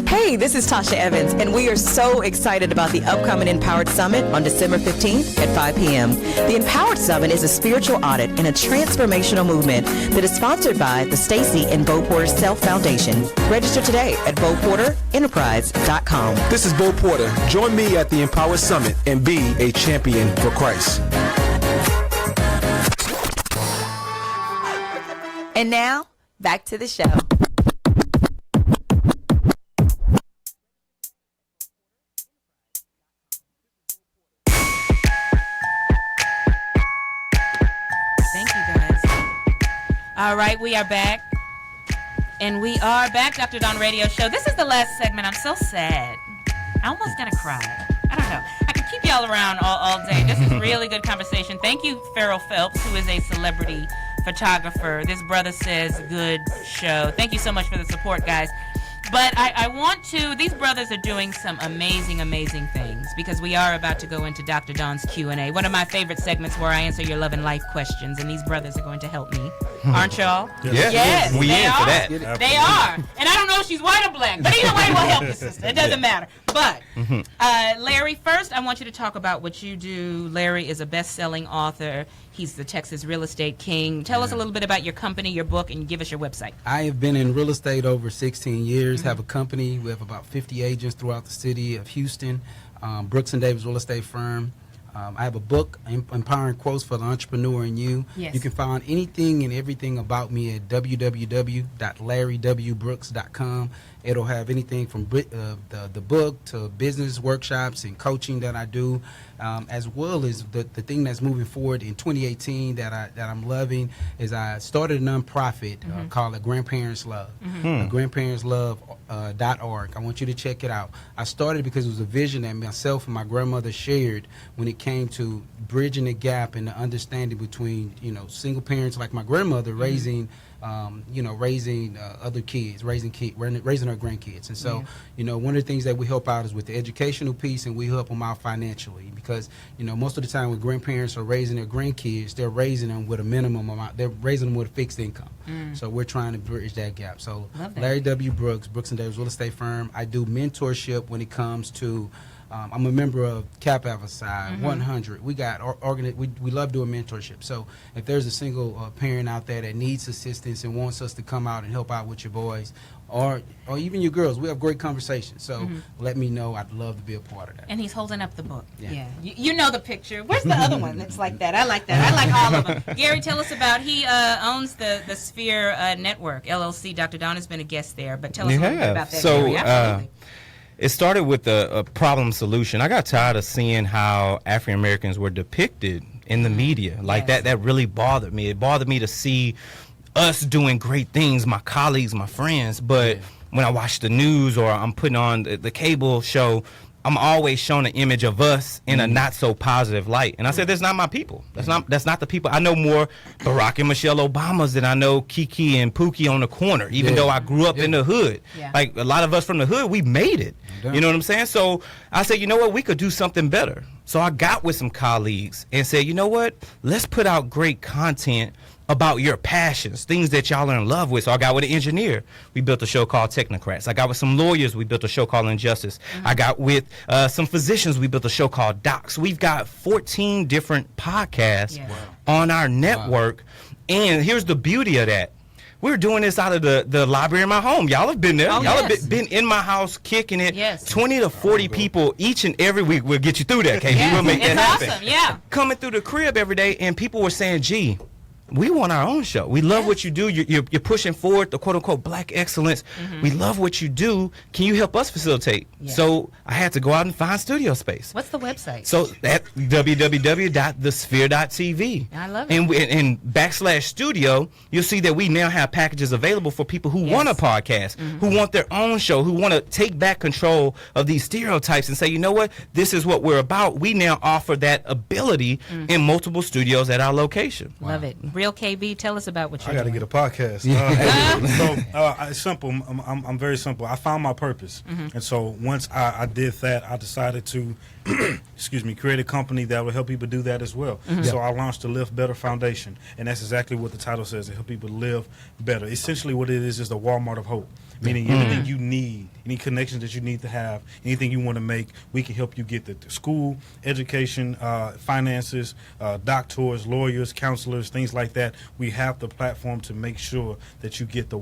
Hey, this is Tasha Evans, and we are so excited about the upcoming Empowered Summit on December 15th at 5 p.m. The Empowered Summit is a spiritual audit and a transformational movement that is sponsored by the Stacy and Bo Porter Self Foundation. Register today at BoPorterEnterprise.com. This is Bo Porter. Join me at the Empowered Summit and be a champion for Christ. And now, back to the show. All right, we are back. And we are back, Dr. Dawn Radio Show. This is the last segment. I'm so sad. I'm almost going to cry. I don't know. I could keep y'all around all day. This is really good conversation. Thank you, Farrell Phelps, who is a celebrity photographer. This brother says good show. Thank you so much for the support, guys. But I want to, these brothers are doing some amazing, amazing things because we are about to go into Dr. Dawn's Q&A, one of my favorite segments where I answer your love and life questions, and these brothers are going to help me. Aren't y'all? Yes, we they in are. for that. They are. And I don't know if she's white or black, but either way, we'll help you, sister. It doesn't matter. But, Larry, first I want you to talk about what you do. Larry is a best-selling author. He's the Texas real estate king. Tell us a little bit about your company, your book, and give us your website. I have been in real estate over 16 years, have a company. We have about 50 agents throughout the city of Houston, Brooks & Davis real estate firm. I have a book, Empowering Quotes for the Entrepreneur in You. Yes. You can find anything and everything about me at www.larrywbrooks.com. It'll have anything from the book to business workshops and coaching that I do, as well as the thing that's moving forward in 2018 that I'm loving is I started a nonprofit called Grandparents Love. GrandparentsLove.org. I want you to check it out. I started because it was a vision that myself and my grandmother shared when it came to bridging the gap and the understanding between single parents like my grandmother raising other kids, raising our grandkids. And so, one of the things that we help out is with the educational piece, and we help them out financially because, most of the time when grandparents are raising their grandkids, they're raising them with a minimum amount. They're raising them with a fixed income. So we're trying to bridge that gap. So Larry W. Brooks, Brooks & Davis Real Estate Firm. I do mentorship when it comes to I'm a member of Cap Avocide, 100. We got we love doing mentorship. So if there's a single parent out there that needs assistance and wants us to come out and help out with your boys, or even your girls, we have great conversations. So let me know. I'd love to be a part of that. And he's holding up the book. Yeah. You know the picture. Where's the other one that's like that? I like that. I like all of them. Gary, tell us about, he owns the Sphere Network, LLC. Dr. Dawn has been a guest there, but tell us a little bit about that, Gary. Absolutely. It started with a problem solution. I got tired of seeing how African Americans were depicted in the media. Like that really bothered me. It bothered me to see us doing great things, my colleagues, my friends. But when I watch the news or I'm putting on the cable show, I'm always shown an image of us in a not so positive light. And I said, that's not my people. That's not the people. I know more Barack and Michelle Obamas than I know Kiki and Pookie on the corner, even though I grew up in the hood. Like a lot of us from the hood, we made it. You know what I'm saying? So I said, you know what, we could do something better. So I got with some colleagues and said, you know what, let's put out great content about your passions, things that y'all are in love with. So I got with an engineer. We built a show called Technocrats. I got with some lawyers. We built a show called Injustice. I got with some physicians. We built a show called Docs. We've got 14 different podcasts on our network. And here's the beauty of that. We're doing this out of the library in my home. Y'all have been there. Y'all have been in my house kicking it. 20 to 40 people each and every week will get you through that, KB. We'll make that happen. Awesome. Coming through the crib every day, and people were saying, gee, we want our own show. We love what you do. You're pushing forward the quote-unquote black excellence. We love what you do. Can you help us facilitate? So I had to go out and find studio space. What's the website? So at www.thesphere.tv. I love it. And in /studio, you'll see that we now have packages available for people who want a podcast, who want their own show, who want to take back control of these stereotypes and say, you know what, this is what we're about. We now offer that ability in multiple studios at our location. Love it. Real KB, tell us about what you're doing. I got to get a podcast. It's simple. I'm very simple. I found my purpose. And so once I did that, I decided to, create a company that will help people do that as well. So I launched the Live Better Foundation. And that's exactly what the title says, to help people live better. Essentially what it is the Walmart of hope. Meaning anything you need, any connections that you need to have, anything you want to make, we can help you get the school, education, finances, doctors, lawyers, counselors, things like that. We have the platform to make sure that you get the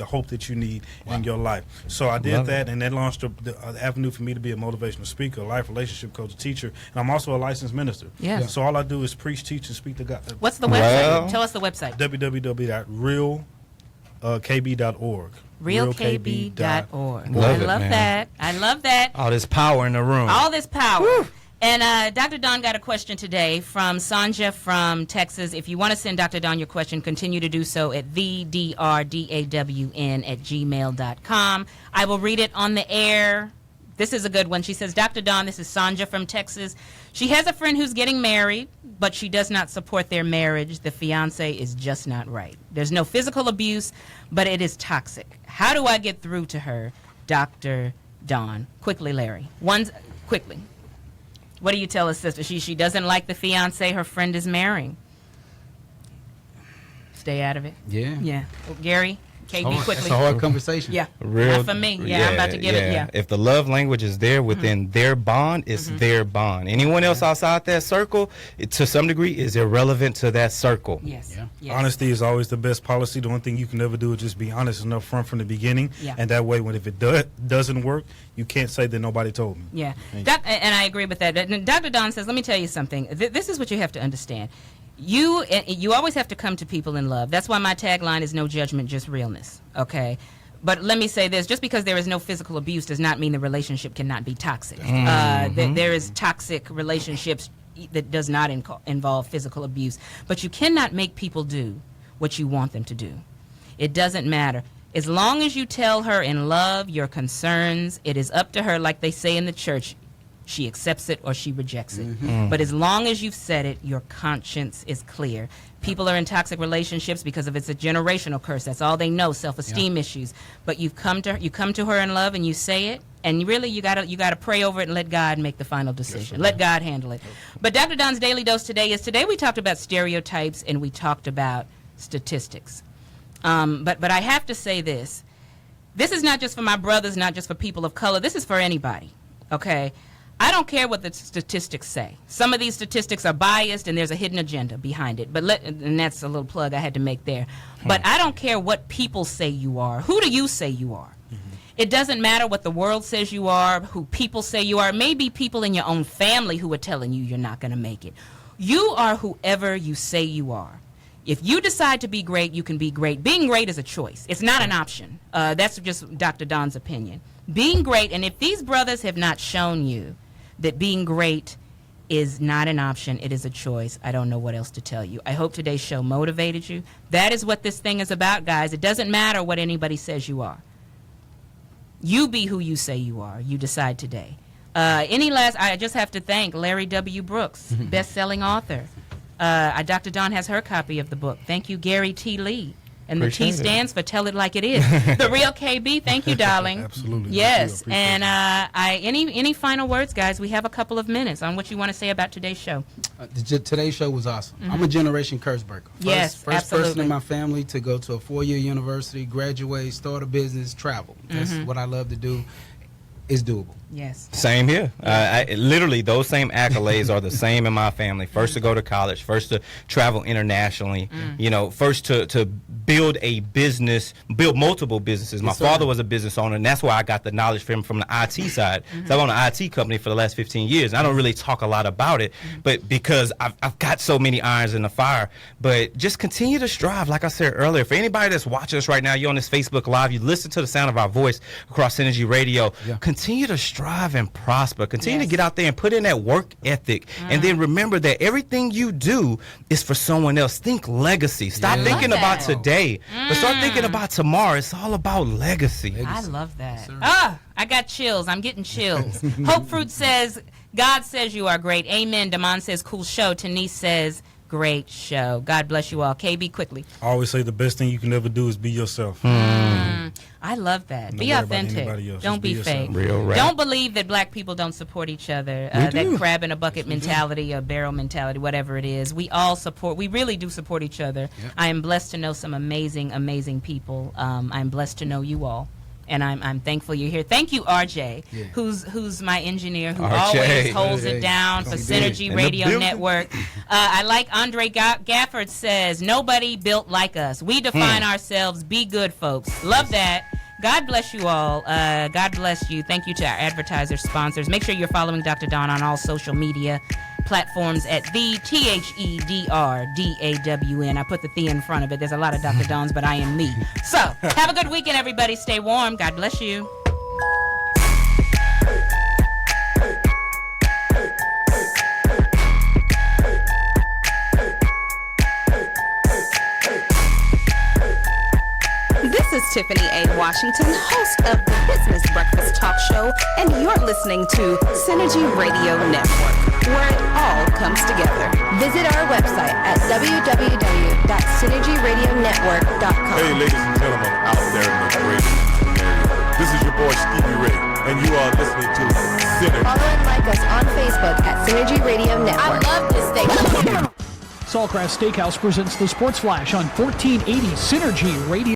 hope that you need in your life. So I did that, and that launched the avenue for me to be a motivational speaker, life relationship coach, teacher, and I'm also a licensed minister. So all I do is preach, teach, and speak to God. What's the website? Tell us the website. www.realkb.org. realkb.org. I love that. I love that. All this power in the room. All this power. Woo. And Dr. Don got a question today from Sanja from Texas. If you want to send Dr. Don your question, continue to do so at thedrdawn@gmail.com. I will read it on the air. This is a good one. She says, Dr. Don, this is Sanja from Texas. She has a friend who's getting married, but she does not support their marriage. The fiance is just not right. There's no physical abuse, but it is toxic. How do I get through to her, Dr. Don? Quickly, Larry. Quickly. What do you tell us, sister? She doesn't like the fiance her friend is marrying. Stay out of it. Yeah. Yeah. Well, Gary? KB, quickly. It's a hard conversation. Yeah. Not for me. I'm about to give it. Yeah. If the love language is there within their bond, it's their bond. Anyone else outside that circle, to some degree, is irrelevant to that circle. Yes. Honesty is always the best policy. The one thing you can never do is just be honest and upfront from the beginning. And that way, if it doesn't work, you can't say that nobody told me. Yeah. And I agree with that. Dr. Don says, let me tell you something. This is what you have to understand. You always have to come to people in love. That's why my tagline is no judgment, just realness. Okay? But let me say this. Just because there is no physical abuse does not mean the relationship cannot be toxic. There is toxic relationships that does not involve physical abuse. But you cannot make people do what you want them to do. It doesn't matter. As long as you tell her in love your concerns, it is up to her, like they say in the church. She accepts it or she rejects it. But as long as you've said it, your conscience is clear. People are in toxic relationships because of it's a generational curse. That's all they know, self-esteem issues. But you come to her in love and you say it, and really you gotta pray over it and let God make the final decision. Let God handle it. But Dr. Don's Daily Dose today we talked about stereotypes and we talked about statistics. But I have to say this. This is not just for my brothers, not just for people of color. This is for anybody. Okay? I don't care what the statistics say. Some of these statistics are biased and there's a hidden agenda behind it. And that's a little plug I had to make there. But I don't care what people say you are. Who do you say you are? It doesn't matter what the world says you are, who people say you are. Maybe people in your own family who are telling you you're not going to make it. You are whoever you say you are. If you decide to be great, you can be great. Being great is a choice. It's not an option. That's just Dr. Don's opinion. Being great, and if these brothers have not shown you that being great is not an option, it is a choice, I don't know what else to tell you. I hope today's show motivated you. That is what this thing is about, guys. It doesn't matter what anybody says you are. You be who you say you are. You decide today. I just have to thank Larry W. Brooks, best-selling author. Dr. Don has her copy of the book. Thank you, Gary T. Lee. And the T stands for Tell It Like It Is. The Real KB, thank you, darling. Absolutely. Yes, and any final words, guys? We have a couple of minutes on what you want to say about today's show. Today's show was awesome. I'm a generation curse breaker. First person in my family to go to a 4-year university, graduate, start a business, travel. That's what I love to do. It's doable. Yes. Same here. Literally, those same accolades are the same in my family. First to go to college, first to travel internationally, first to build a business, build multiple businesses. My father was a business owner, and that's why I got the knowledge from the IT side. So I've owned an IT company for the last 15 years. I don't really talk a lot about it, but because I've got so many irons in the fire. But just continue to strive, like I said earlier. For anybody that's watching us right now, you're on this Facebook Live, you listen to the sound of our voice across Synergy Radio, continue to strive and prosper. Continue to get out there and put in that work ethic. And then remember that everything you do is for someone else. Think legacy. Stop thinking about today, but start thinking about tomorrow. It's all about legacy. I love that. I got chills. I'm getting chills. Hope Fruit says, God says you are great. Amen. Damon says, cool show. Tanise says, great show. God bless you all. KB, quickly. I always say the best thing you can ever do is be yourself. I love that. Don't Be worry about authentic. anybody else. Don't Just be be fake. yourself. Real rap. Don't believe that black people don't support each other. We That do. crab in a bucket mentality, or barrel mentality, whatever it is. We all support. We really do support each other. Yep. I am blessed to know some amazing, amazing people. I'm blessed to know you all. And I'm thankful you're here. Thank you, RJ, Yeah. who's my engineer, who RJ. always holds RJ. it down for He did. Synergy In the Radio building. Network. I like Andre Gafford says, nobody built like us. We define ourselves. Be good, folks. Love that. God bless you all. God bless you. Thank you to our advertisers, sponsors. Make sure you're following Dr. Dawn on all social media platforms at the THEDRDAWN. I put the "the" in front of it. There's a lot of Dr. Dawns, but I am me. So have a good weekend, everybody. Stay warm. God bless you. This is Tiffany A. Washington, host of the Business Breakfast Talk Show, and you're listening to Synergy Radio Network, where it all comes together. Visit our website at www.synergyradionetwork.com. Hey, ladies and gentlemen out there in the great area. This is your boy Stevie Ray, and you are listening to Synergy. Follow and like us on Facebook at Synergy Radio Network. I love this station. Sawgrass Steakhouse presents the Sports Flash on 1480 Synergy Radio.